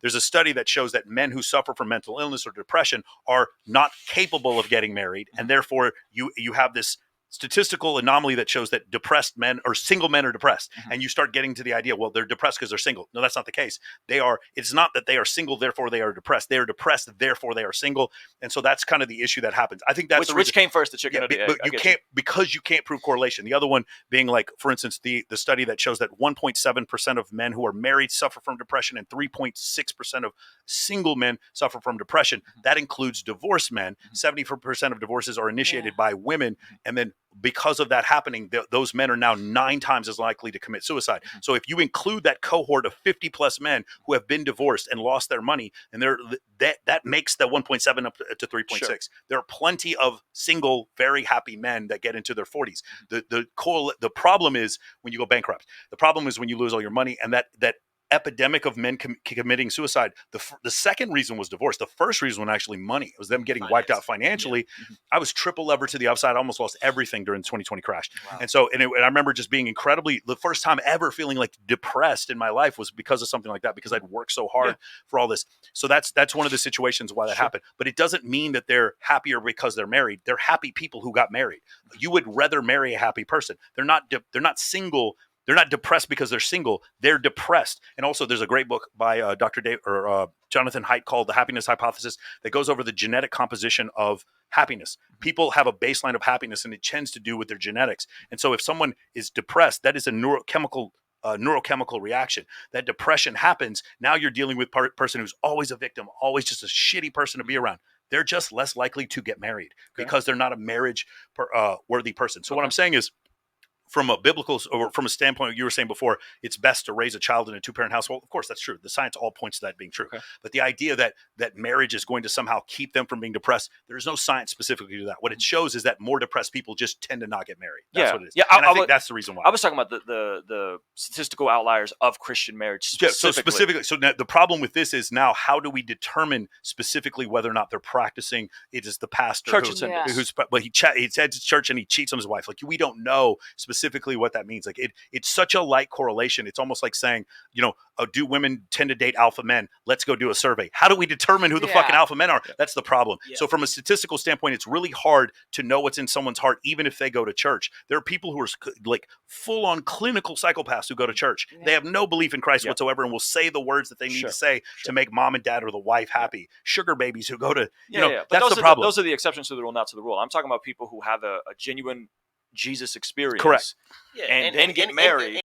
there's a study that shows that men who suffer from mental illness or depression are not capable of getting married, and therefore you have this statistical anomaly that shows that depressed men or single men are depressed. And you start getting to the idea, well, they're depressed because they're single. No, that's not the case. It's not that they are single, therefore they are depressed. They are depressed, therefore they are single. And so that's kind of the issue that happens. I think that's which came first, the chicken or the egg? But because you can't prove correlation. The other one being like, for instance, the study that shows that 1.7% of men who are married suffer from depression and 3.6% of single men suffer from depression. That includes divorced men. 74% of divorces are initiated by women. And then because of that happening, those men are now 9 times as likely to commit suicide. So if you include that cohort of 50 plus men who have been divorced and lost their money, and that makes the 1.7 up to 3.6. Sure. There are plenty of single, very happy men that get into their 40s. The problem is when you go bankrupt. The problem is when you lose all your money, and that epidemic of men committing suicide. The second reason was divorce. The first reason was actually money. It was them getting wiped out financially. Yeah. I was triple levered to the upside. I almost lost everything during the 2020 crash. Wow. And so, and I remember just being the first time ever feeling like depressed in my life was because of something like that, because I'd worked so hard for all this. So that's one of the situations why that happened. But it doesn't mean that they're happier because they're married. They're happy people who got married. You would rather marry a happy person. They're not single. They're not depressed because they're single. They're depressed. And also there's a great book by Dr. Dave or Jonathan Haidt called The Happiness Hypothesis that goes over the genetic composition of happiness. People have a baseline of happiness, and it tends to do with their genetics. And so if someone is depressed, that is a neurochemical reaction. That depression happens. Now you're dealing with a person who's always a victim, always just a shitty person to be around. They're just less likely to get married because they're not a marriage worthy person. So what I'm saying is, from a biblical or from a standpoint, you were saying before, it's best to raise a child in a 2-parent household. Of course, that's true. The science all points to that being true. Okay. But the idea that marriage is going to somehow keep them from being depressed, there's no science specifically to that. What it shows is that more depressed people just tend to not get married. That's what it is. Yeah, and I think that's the reason why. I was talking about the statistical outliers of Christian marriage specifically. So now the problem with this is now how do we determine specifically whether or not they're practicing? It is the pastor but he attends church and he cheats on his wife. Like, we don't know specifically what that means. Like it's such a light correlation. It's almost like saying, do women tend to date alpha men? Let's go do a survey. How do we determine who the fucking alpha men are? That's the problem. Yeah. So from a statistical standpoint, it's really hard to know what's in someone's heart, even if they go to church. There are people who are like full on clinical psychopaths who go to church. Yeah. They have no belief in Christ whatsoever and will say the words that they need to say to make mom and dad or the wife happy. Sugar babies who go to, But that's the problem. Those are the exceptions to the rule, not to the rule. I'm talking about people who have a genuine Jesus experience. Correct. And then get married.